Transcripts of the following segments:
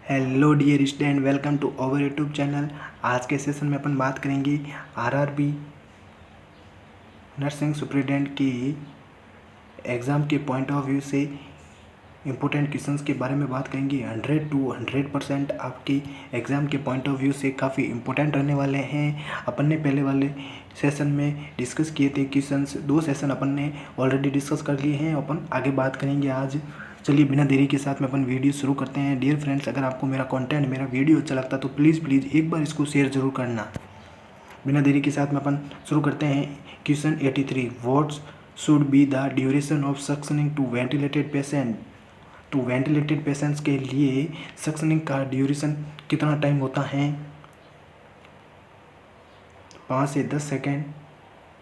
Hello dear student, welcome to our YouTube channel. आज के session में अपन बात करेंगे आरआरबी नर्सिंग सुपरिटेंडेंट की एग्ज़ाम के पॉइंट ऑफ व्यू से इम्पोर्टेंट क्वेश्चंस के बारे में बात करेंगे। 100 to 100% आपकी एग्ज़ाम के पॉइंट ऑफ व्यू से काफ़ी इम्पोर्टेंट रहने वाले हैं। अपन ने पहले वाले सेशन में डिस्कस किए थे क्वेश्चंस, 2 सेशन अपन ने ऑलरेडी डिस्कस कर लिए हैं। अपन आगे बात करेंगे आज। चलिए बिना देरी के साथ में अपन वीडियो शुरू करते हैं। डियर फ्रेंड्स, अगर आपको मेरा कंटेंट, मेरा वीडियो अच्छा लगता है तो प्लीज़ एक बार इसको शेयर ज़रूर करना। बिना देरी के साथ में अपन शुरू करते हैं। Question 83, what should be the duration of suctioning to ventilated patient. तो वेंटिलेटेड पेशेंट्स के लिए सक्शनिंग का ड्यूरेशन कितना टाइम होता है? 5 से 10 सेकेंड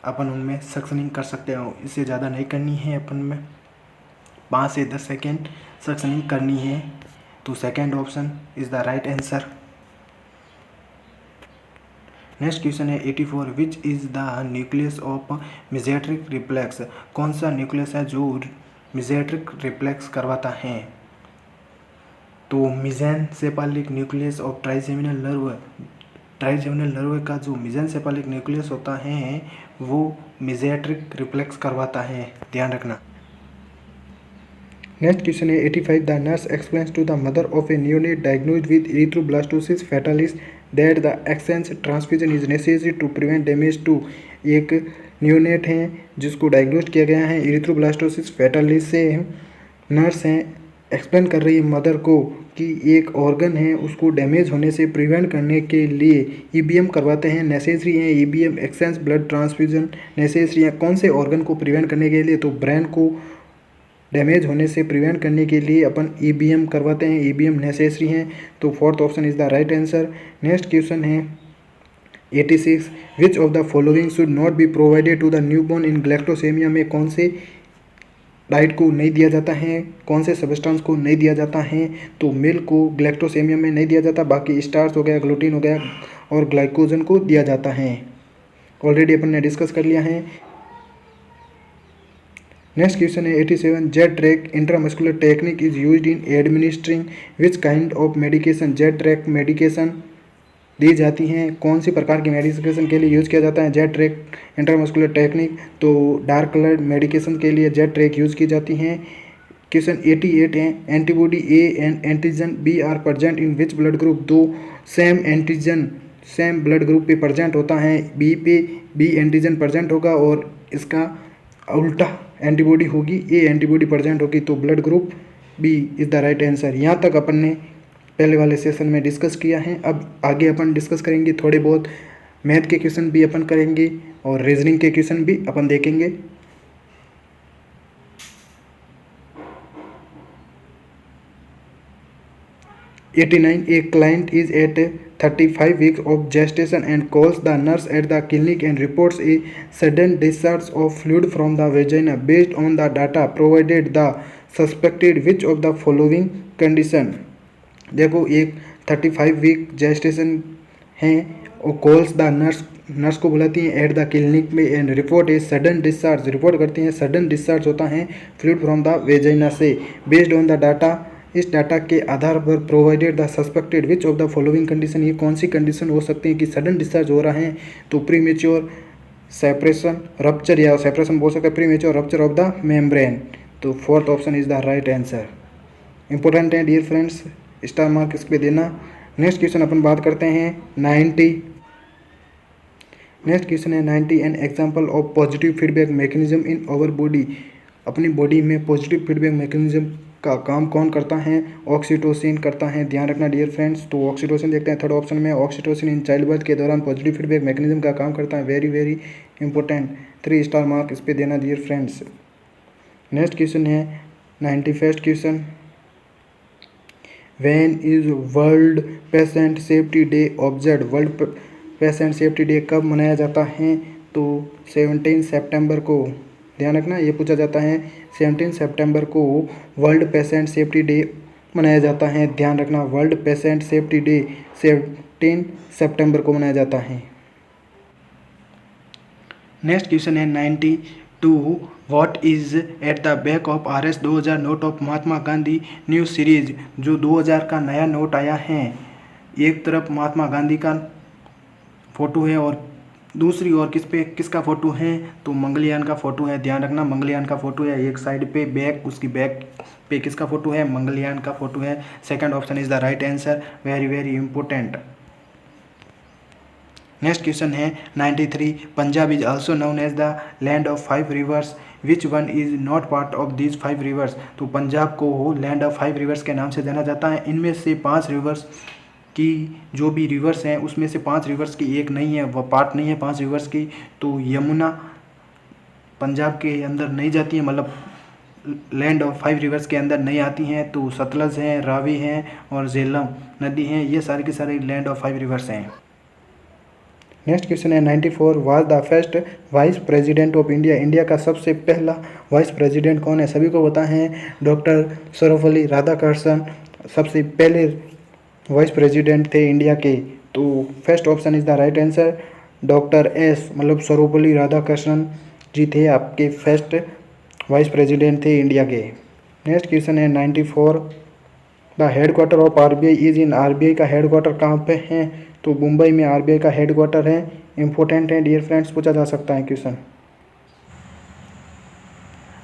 अपन उनमें सक्शनिंग कर सकते हो, इससे ज़्यादा नहीं करनी है। अपन में 5 से 10 सेकेंड सक्शनिंग करनी है। तो second option is the right answer. Next question है 84, which is the nucleus of mesenteric reflex. कौन सा न्यूक्लियस है जो मेसेंटेरिक रिफ्लेक्स करवाता है? तो मेसेंसेफेलिक न्यूक्लियस ऑफ ट्राइजेमिनल नर्व का जो मेसेंसेफेलिक न्यूक्लियस होता है वो मेसेंटेरिक रिफ्लेक्स करवाता है, ध्यान रखना। नेक्स्ट क्वेश्चन है 85, the nurse explains to the mother of a neonate diagnosed with erythroblastosis fetalis that the exchange transfusion is necessary to prevent damage to. एक न्यूनेट हैं जिसको डायग्नोज किया गया है इरिथ्रोब्लास्टोसिस फैटालिस से। नर्स हैं एक्सप्लेन कर रही है मदर को कि एक ऑर्गन है उसको डैमेज होने से प्रिवेंट करने के लिए ईबीएम करवाते हैं, नेसेसरी हैं। EBM exchange blood transfusion necessary है कौन से ऑर्गन को प्रिवेंट करने के लिए? तो ब्रेन को डैमेज होने से प्रिवेंट करने के लिए अपन ईबीएम करवाते हैं, ईबीएम नेसेसरी हैं। तो fourth option is the right answer. Next question है 86, which of the following should not be provided to the newborn in galactosemia. में कौन से डाइट को नहीं दिया जाता है, कौन से सब्सटेंस को नहीं दिया जाता है? तो मिल्क को गैलेक्टोसेमिया में नहीं दिया जाता, बाकी स्टार्च हो गया, ग्लूटीन हो गया और ग्लाइकोजन को दिया जाता है। ऑलरेडी अपन ने डिस्कस कर लिया है। नेक्स्ट क्वेश्चन है 87, jet track intramuscular technique is used in administering which kind of medication. Jet track medication दी जाती हैं कौन सी प्रकार की मेडिकेशन के लिए यूज़ किया जाता है जेट ट्रैक इंट्रामस्कुलर टेक्निक? तो डार्क कलर मेडिकेशन के लिए जेट ट्रैक यूज़ की जाती हैं। क्वेश्चन 88 है, antibody A and antigen B are present in which blood group. दो same antigen same blood group पे प्रेजेंट होता है, बी पे बी एंटीजन प्रेजेंट होगा और इसका उल्टा एंटीबॉडी होगी, ए एंटीबॉडी प्रेजेंट होगी, तो blood group B is the right answer. यहाँ तक अपन ने पहले वाले सेशन में डिस्कस किया है। अब आगे अपन डिस्कस करेंगे, थोड़े बहुत मैथ के क्वेश्चन भी अपन करेंगे और रीजनिंग के क्वेश्चन भी अपन देखेंगे। A client is at 35 weeks of gestation and calls the nurse at the clinic and reports a sudden discharge of fluid from the vagina. Based on the data provided, the suspected which of the following condition। देखो एक 35 week gestation है और calls the nurse को बुलाती हैं at the clinic में and report a sudden discharge, report करती हैं सडन डिस्चार्ज होता है फ्लूइड फ्रॉम द वेजाइना से। बेस्ड ऑन द डाटा, इस डाटा के आधार पर provided the suspected which of the following condition. ये कौन सी कंडीशन हो सकती है कि सडन डिस्चार्ज हो रहा है? तो प्रीमेच्योर सेपरेशन रप्चर, या सेपरेशन बोल सकते हैं, premature rupture of the membrane. तो fourth option is the right answer. Important है डियर फ्रेंड्स, स्टार मार्क इस पे देना। नेक्स्ट क्वेश्चन अपन बात करते हैं 90। नेक्स्ट क्वेश्चन है 90, an example of positive feedback mechanism in our body. अपनी बॉडी में पॉजिटिव फीडबैक मैकेनिज्म का काम कौन करता है? ऑक्सीटोसिन करता है, ध्यान रखना डियर फ्रेंड्स। तो ऑक्सीटोसिन देखते हैं थर्ड ऑप्शन में। ऑक्सीटोसिन इन चाइल्ड बर्थ के दौरान पॉजिटिव फीडबैक मैकेनिज्म का काम करता है, वेरी इंपॉर्टेंट। 3 स्टार मार्क इस पे देना डियर फ्रेंड्स। नेक्स्ट क्वेश्चन है 91st question, when is world patient safety day observe. World patient safety day कब मनाया जाता है? तो 17 सितंबर को, ध्यान रखना ये पूछा जाता है। 17 सितंबर को वर्ल्ड पेशेंट सेफ्टी डे मनाया जाता है, ध्यान रखना। वर्ल्ड पेशेंट सेफ्टी डे 17 सितंबर को मनाया जाता है। नेक्स्ट क्वेश्चन है 92, to what is at the back of RS 2000 note of Mahatma Gandhi new series. जो 2000 का नया नोट आया है, एक तरफ महात्मा गांधी का फोटो है और दूसरी ओर किसका फोटो है, तो मंगलयान का फोटो है। ध्यान रखना, मंगलयान का फोटो है। एक साइड पे बैक, उसकी बैक पे किसका फोटो है, मंगलयान का फोटो है। Second option is the right answer, very very important. Next question है 93, Punjab is also known as the land of 5 rivers, which one is not part of these 5 rivers. तो पंजाब को land of 5 reverse के नाम से जाना जाता है। इनमें से 5 रिवर्स की जो भी रिवर्स हैं उसमें से 5 रिवर्स की एक नहीं है, वह पार्ट नहीं है 5 रिवर्स की। तो यमुना पंजाब के अंदर नहीं जाती है, मतलब लैंड ऑफ 5 रिवर्स के अंदर नहीं आती हैं। तो सतलज हैं, रावी हैं और झेलम नदी हैं, ये सारी की सारी लैंड ऑफ 5 रिवर्स हैं। नेक्स्ट क्वेश्चन है 94, was the first vice president of India. India का सबसे पहला वाइस प्रेसिडेंट कौन है, सभी को पता है, डॉक्टर सर्वपल्ली राधाकृष्णन सबसे पहले वाइस प्रेसिडेंट थे इंडिया के। तो first option is the right answer, doctor S मतलब सर्वपल्ली राधाकृष्णन जी थे आपके फर्स्ट वाइस प्रेसिडेंट थे इंडिया के। नेक्स्ट क्वेश्चन है 94, the headquarter of RBI is in. RBI का हेडक्वार्टर कहाँ पे है, तो मुंबई में RBI का हेडक्वार्टर है। इंपॉर्टेंट है डियर फ्रेंड्स, पूछा जा सकता है क्वेश्चन।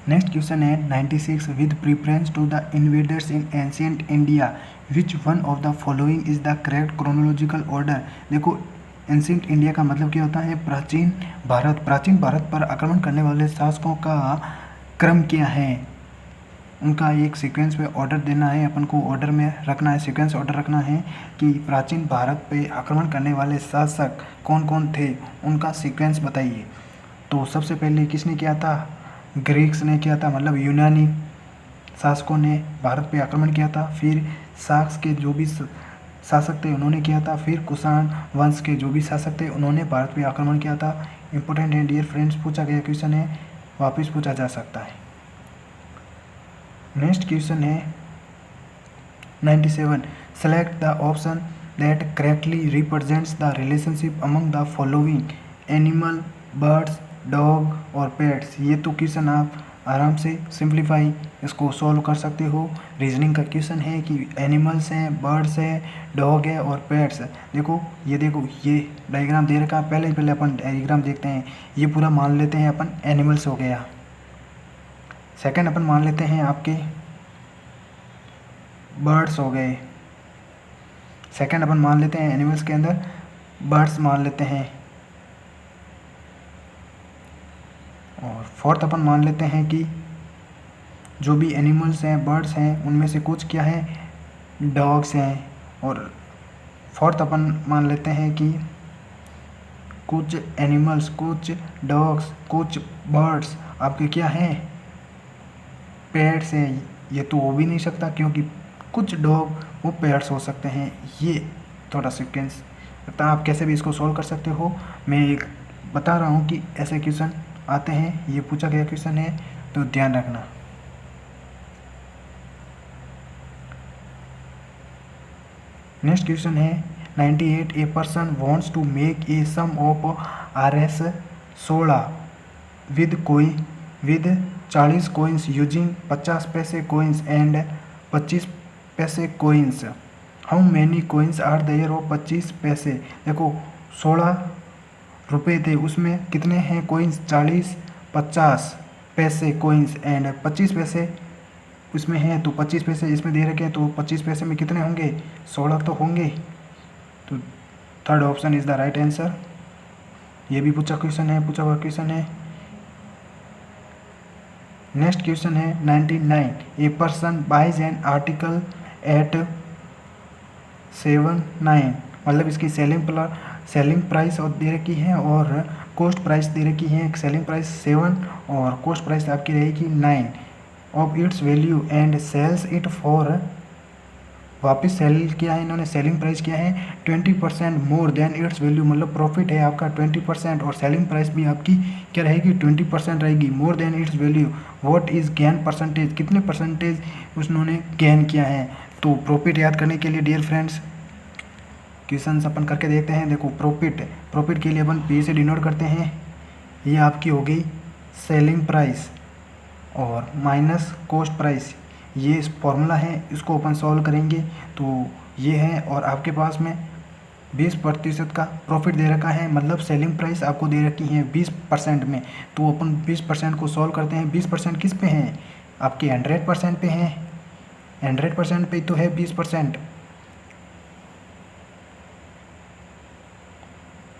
नेक्स्ट क्वेश्चन है 96, with preference to the invaders in ancient India which one of the following is the correct chronological order. देखो, एंशिएंट इंडिया का मतलब क्या होता है, प्राचीन भारत। प्राचीन भारत पर आक्रमण करने वाले शासकों का क्रम क्या है, उनका एक सीक्वेंस में ऑर्डर देना है, अपन को ऑर्डर में रखना है, सीक्वेंस ऑर्डर रखना है कि प्राचीन भारत पे आक्रमण करने वाले शासक कौन कौन थे, उनका सीक्वेंस बताइए। तो सबसे पहले किसने किया था, ग्रीक्स ने किया था, मतलब यूनानी शासकों ने भारत पे आक्रमण किया था। फिर साक्स के जो भी शासक थे उन्होंने किया था। फिर कुषाण वंश के जो भी शासक थे उन्होंने भारत पे आक्रमण किया था। इंपॉर्टेंट है डियर फ्रेंड्स, पूछा गया क्वेश्चन है, वापस पूछा जा सकता है। नेक्स्ट क्वेश्चन है 97, select the option that correctly represents the relationship among the following animal, birds, dog और पेट्स। ये तो क्वेश्चन आप आराम से सिंप्लीफाई इसको सॉल्व कर सकते हो। रीजनिंग का क्वेश्चन है कि एनिमल्स हैं, बर्ड्स हैं, डॉग है और पेट्स। देखो ये डायग्राम दे रखा है, पहले अपन डायग्राम देखते हैं। ये पूरा मान लेते हैं अपन एनिमल्स हो गया। सेकंड अपन मान लेते हैं आपके बर्ड्स हो गए। सेकंड अपन मान लेते हैं एनिमल्स के अंदर बर्ड्स मान लेते हैं। और फोर्थ अपन मान लेते हैं कि जो भी एनिमल्स हैं, बर्ड्स हैं, उनमें से कुछ क्या है, डॉग्स हैं। और फोर्थ अपन मान लेते हैं कि कुछ एनिमल्स, कुछ डॉग्स, कुछ बर्ड्स आपके क्या हैं, पेट्स हैं। ये तो हो भी नहीं सकता क्योंकि कुछ डॉग वो पेट्स हो सकते हैं। ये थोड़ा सीक्वेंस लगता है, आप कैसे भी इसको सॉल्व कर सकते हो। मैं एक बता रहा हूँ कि ऐसे क्वेश्चन आते हैं, ये पूछा गया क्वेश्चन है, तो ध्यान रखना। नेक्स्ट क्वेश्चन है 98, a person wants to make a sum of RS 16 with 40 coins using 50 paise coins and 25 paise coins. How many coins are there of 25 paise. देखो 16 रुपये थे, उसमें कितने हैं कोइंस, 40, 50 पैसे कोइंस एंड 25 पैसे उसमें हैं। तो 25 पैसे इसमें दे रखे हैं, तो 25 पैसे में कितने होंगे, 16 तो होंगे। तो third option is the right answer. ये भी पूछा हुआ क्वेश्चन है। नेक्स्ट क्वेश्चन है 99, a person buys an article at 79, मतलब इसकी सेलिंग प्राइस और दे रखी है और कॉस्ट प्राइस दे रखी है। सेलिंग प्राइस 7 और कॉस्ट प्राइस आपकी रहेगी 9 of its value and sells it for, वापस सेल किया है इन्होंने, सेलिंग प्राइस किया है 20% मोर देन इट्स वैल्यू, मतलब प्रॉफिट है आपका 20% और सेलिंग प्राइस भी आपकी क्या रहेगी, 20% रहेगी, मोर than its value. What is gain percentage, कितने परसेंटेज उन्होंने गेन किया है। तो प्रॉफिट याद करने के लिए डियर फ्रेंड्स क्वेश्चन अपन करके देखते हैं। देखो प्रॉफिट के लिए अपन P से डिनोट करते हैं। ये आपकी हो गई सेलिंग प्राइस और माइनस कॉस्ट प्राइस, ये फॉर्मूला है, इसको अपन सॉल्व करेंगे तो ये है। और आपके पास में 20% का प्रॉफिट दे रखा है, मतलब सेलिंग प्राइस आपको दे रखी है 20% में, तो अपन 20% को सॉल्व करते हैं। 20% किस पे हैं? आपके 100% पे हैं। 100% पे तो है 20%,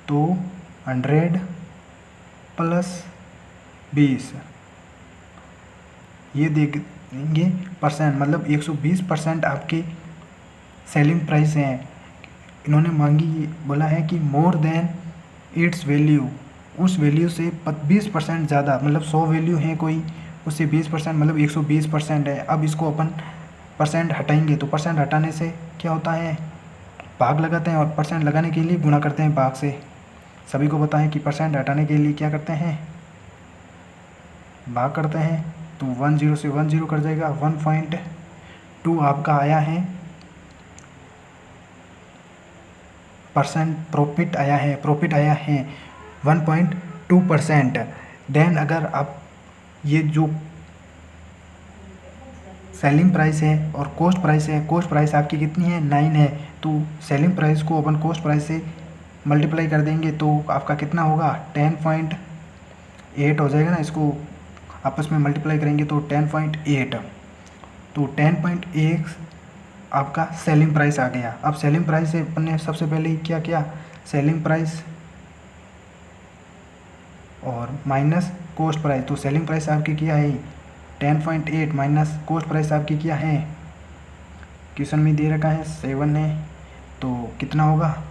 तो 100 प्लस 20 ये देंगे परसेंट, मतलब 120% आपके सेलिंग प्राइस हैं। इन्होंने मांगी, बोला है कि मोर देन इट्स वैल्यू, उस वैल्यू से 20% ज़्यादा, मतलब 100 वैल्यू है कोई, उससे 20% मतलब 120% है। अब इसको अपन परसेंट हटाएंगे, तो परसेंट हटाने से क्या होता है, भाग लगाते हैं, और परसेंट लगाने के लिए गुणा करते हैं भाग से। सभी को पता है कि परसेंट हटाने के लिए क्या करते हैं, भाग करते हैं। तो 10 से 10 कट जाएगा। 1.2 आपका आया है परसेंट, प्रॉफिट आया है 1.2%। देन अगर आप ये जो सेलिंग प्राइस है और कॉस्ट प्राइस है, कॉस्ट प्राइस आपकी कितनी है, 9 है, तो सेलिंग प्राइस को अपन कॉस्ट प्राइस से मल्टीप्लाई कर देंगे तो आपका कितना होगा, 10.8 हो जाएगा ना। इसको आपस में मल्टीप्लाई करेंगे तो 10.8, तो 10.8 आपका सेलिंग प्राइस आ गया। अब सेलिंग प्राइस से अपन ने सबसे पहले क्या किया, सेलिंग प्राइस और माइनस कॉस्ट प्राइस, तो सेलिंग प्राइस आपकी क्या है 10.8 माइनस कॉस्ट प्राइस आपकी क्या है, क्वेश्चन में दे रखा है 7 है, तो कितना होगा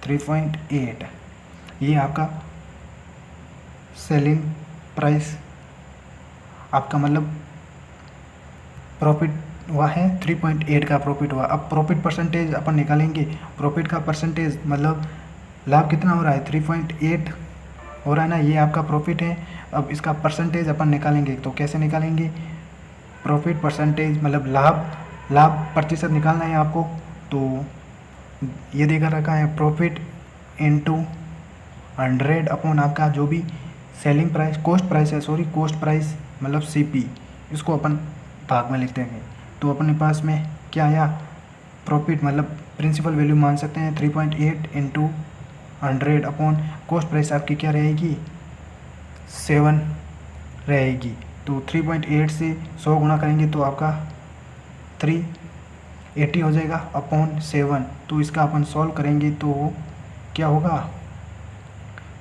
3.8। ये आपका सेलिंग प्राइस आपका मतलब प्रॉफिट हुआ है, 3.8 का प्रॉफिट हुआ। अब प्रॉफिट परसेंटेज अपन निकालेंगे, प्रॉफिट का परसेंटेज मतलब लाभ कितना हो रहा है, 3.8 हो रहा है ना, ये आपका प्रॉफिट है। अब इसका परसेंटेज अपन निकालेंगे, तो कैसे निकालेंगे, प्रॉफिट परसेंटेज मतलब लाभ प्रतिशत निकालना है आपको। तो ये देखा रखा है प्रॉफिट इंटू 100 अपॉन आपका जो भी सेलिंग प्राइस, कॉस्ट प्राइस है, सॉरी कॉस्ट प्राइस मतलब CP, इसको अपन भाग में लिखते हैं। तो अपने पास में क्या आया, प्रॉफिट मतलब प्रिंसिपल वैल्यू मान सकते हैं 3.8 इंटू 100 अपॉन कॉस्ट प्राइस आपकी क्या रहेगी 7 रहेगी। तो 3.8 से 100 गुणा करेंगे तो आपका 380 हो जाएगा अपॉन 7। तो इसका अपन सॉल्व करेंगे तो क्या होगा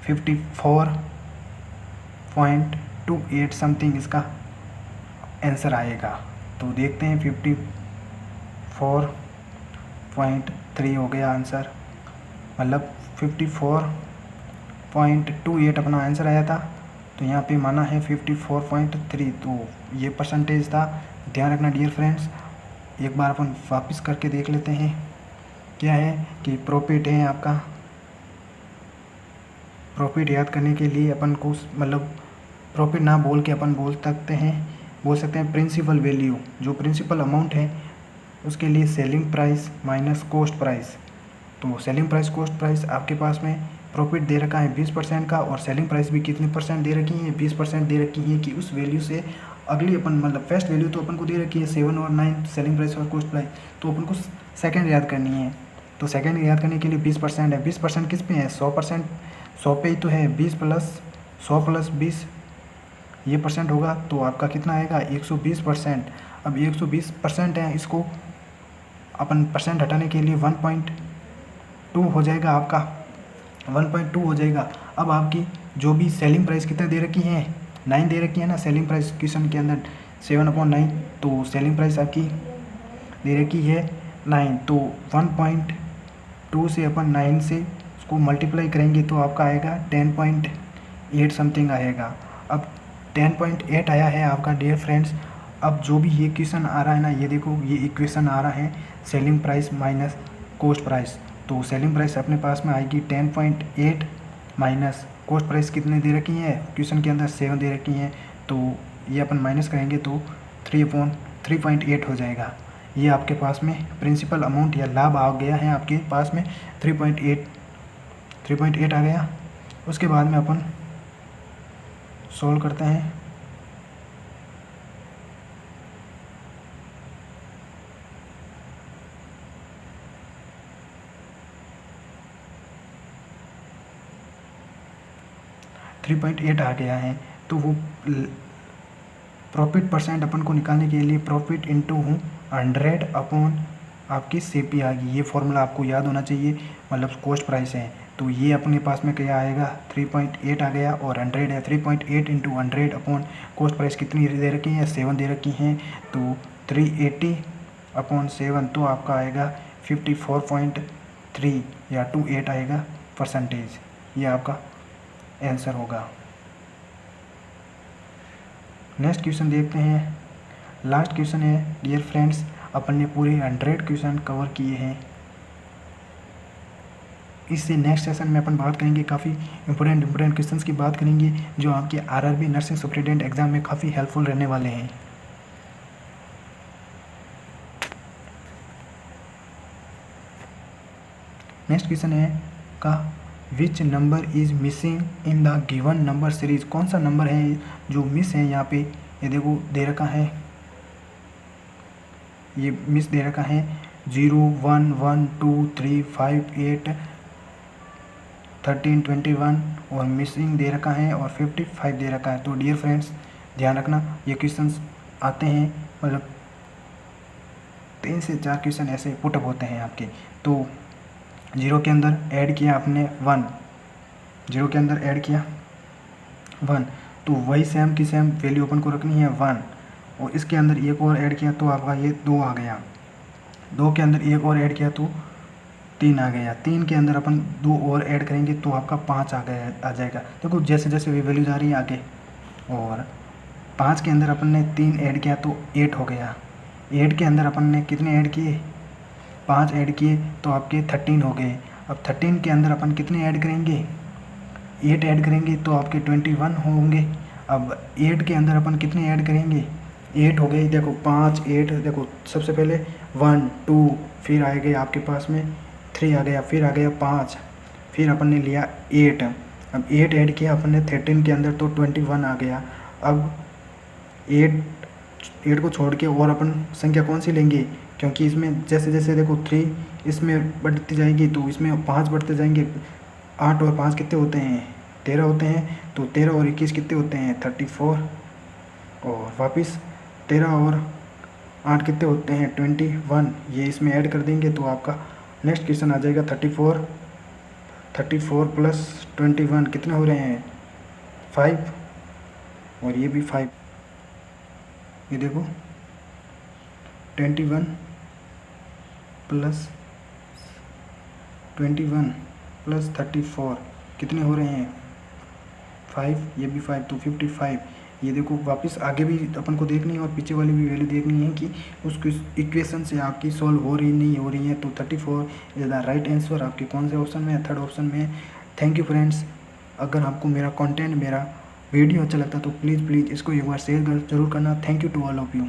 54.28 समथिंग इसका आंसर आएगा। तो देखते हैं 54.3 हो गया आंसर, मतलब 54.28 अपना आंसर आया था, तो यहाँ पे माना है 54.3, तो ये परसेंटेज था। ध्यान रखना डियर फ्रेंड्स, एक बार अपन वापस करके देख लेते हैं। क्या है कि प्रॉफिट है आपका, प्रॉफिट याद करने के लिए अपन को मतलब प्रॉफिट ना बोल के अपन बोल सकते हैं प्रिंसिपल वैल्यू, जो प्रिंसिपल अमाउंट है उसके लिए selling price minus cost price. तो सेलिंग प्राइस कॉस्ट प्राइस आपके पास में प्रॉफिट दे रखा है 20% का, और सेलिंग प्राइस भी कितनी परसेंट दे रखी है, 20% दे रखी है कि उस वैल्यू से अगली अपन मतलब फर्स्ट वैल्यू तो अपन को दे रखी है 7 और 9 सेलिंग प्राइस और कॉस्ट प्राइस, तो अपन को सेकंड याद करनी है। तो सेकंड याद करने के लिए 20% है, 20% किस पे है 100%, 100 पे ही तो है, 20 प्लस 100 प्लस 20 ये परसेंट होगा, तो आपका कितना आएगा 120%। अब 120% है, इसको अपन परसेंट हटाने के लिए 1.2 हो जाएगा, आपका 1.2 हो जाएगा। अब आपकी जो भी सेलिंग प्राइस कितना दे रखी है 9 दे रखी है ना, सेलिंग प्राइस क्वेश्चन के अंदर 7/9, तो सेलिंग प्राइस आपकी दे रखी है 9, तो 1.2 से अपन 9 से उसको मल्टीप्लाई करेंगे तो आपका आएगा 10.8 समथिंग आएगा। अब 10.8 आया है आपका डियर फ्रेंड्स। अब जो भी ये क्वेश्चन आ रहा है ना, ये देखो ये इक्वेशन आ रहा है selling price minus cost price, तो सेलिंग प्राइस अपने पास में आएगी 10.8 माइनस कॉस्ट प्राइस कितने दे रखी है क्वेश्चन के अंदर 7 दे रखी हैं, तो ये अपन माइनस करेंगे तो 3/3.8 हो जाएगा। ये आपके पास में प्रिंसिपल अमाउंट या लाभ आ गया है आपके पास में 3.8 आ गया। उसके बाद में अपन सॉल्व करते हैं। $3.8 आ गया है। तो वो प्रॉफिट परसेंट अपन को निकालने के लिए प्रॉफिट इंटू 100 अपॉन आपकी CP आ गई। ये फॉर्मूला आपको याद होना चाहिए, मतलब कॉस्ट प्राइस है। तो ये अपने पास में क्या आएगा, 3.8 आ गया और 100 है। 3.8 इंटू 100 अपॉन कॉस्ट प्राइस कितनी दे रखी है, 7 दे रखी हैं। तो 380 अपॉन 7 तो आपका आएगा 54.3 या 28 आएगा परसेंटेज। ये आपका आंसर होगा। नेक्स्ट क्वेश्चन देखते हैं। लास्ट क्वेश्चन है डियर फ्रेंड्स, अपन ने पूरे 100 क्वेश्चन कवर किए हैं। इससे नेक्स्ट सेशन में अपन बात करेंगे, काफ़ी इंपॉर्टेंट क्वेश्चंस की बात करेंगे जो आपके RRB नर्सिंग सुपरिटेंडेंट एग्जाम में काफ़ी हेल्पफुल रहने वाले हैं। नेक्स्ट क्वेश्चन है का which number is missing in the given number series. कौन सा नंबर है जो मिस है यहाँ पे, ये देखो दे रखा है, ये मिस दे रखा है 0, 1, 1, 2, 3, 5, 8, 13, 21 और मिसिंग दे रखा है और 55 दे रखा है। तो डियर फ्रेंड्स ध्यान रखना, ये क्वेश्चंस आते हैं, मतलब 3 से 4 क्वेश्चन ऐसे पुटअप होते हैं आपके। तो 0 के अंदर ऐड किया आपने 1, 0 के अंदर ऐड किया 1, तो वही सेम की सेम वैल्यू अपन को रखनी है 1, और इसके अंदर एक और ऐड किया तो आपका ये 2 आ गया। 2 के अंदर एक और ऐड किया तो 3 आ गया। 3 के अंदर अपन 2 और ऐड करेंगे तो आपका 5 आ जाएगा। देखो जैसे जैसे वे वैल्यूज आ रही है आगे, और 5 के अंदर अपन ने 3 ऐड किया तो 8 हो गया। 8 के अंदर अपन ने कितने ऐड किए, 5 ऐड किए तो आपके 13 हो गए। अब 13 के अंदर अपन कितने ऐड करेंगे, 8 ऐड करेंगे तो आपके 21 होंगे। अब 8 के अंदर अपन कितने ऐड करेंगे, 8 हो गए। देखो 5, 8, देखो सबसे पहले 1, 2, फिर आ गए आपके पास में 3 आ गया, फिर आ गया 5, फिर अपन ने लिया 8। अब 8 ऐड किया अपन ने 13 के अंदर तो 21 आ गया। अब 8 को छोड़ के और अपन संख्या कौन सी लेंगे, क्योंकि इसमें जैसे जैसे देखो 3 इसमें बढ़ती जाएगी तो इसमें 5 बढ़ते जाएंगे। 8 और 5 कितने होते हैं, 13 होते हैं। तो 13 और 21 कितने होते हैं, 34, और वापस 13 और 8 कितने होते हैं, 21। ये इसमें ऐड कर देंगे तो आपका नेक्स्ट क्वेश्चन आ जाएगा 34 प्लस 21 कितने हो रहे हैं, 5, और ये भी 5। ये देखो 21 प्लस 34 कितने हो रहे हैं, 5, ये भी 5, तो 55। ये देखो वापस आगे भी अपन को देखनी है और पीछे वाली भी वैल्यू देखनी है कि उसको इक्वेशन से आपकी सॉल्व हो रही नहीं हो रही है। तो 34 इज द राइट आंसर आपके कौन से ऑप्शन में है, थर्ड ऑप्शन में है। Thank you friends. अगर आपको मेरा कंटेंट, मेरा वीडियो अच्छा लगता तो प्लीज़ इसको एक बार शेयर जरूर करना। Thank you to all of you.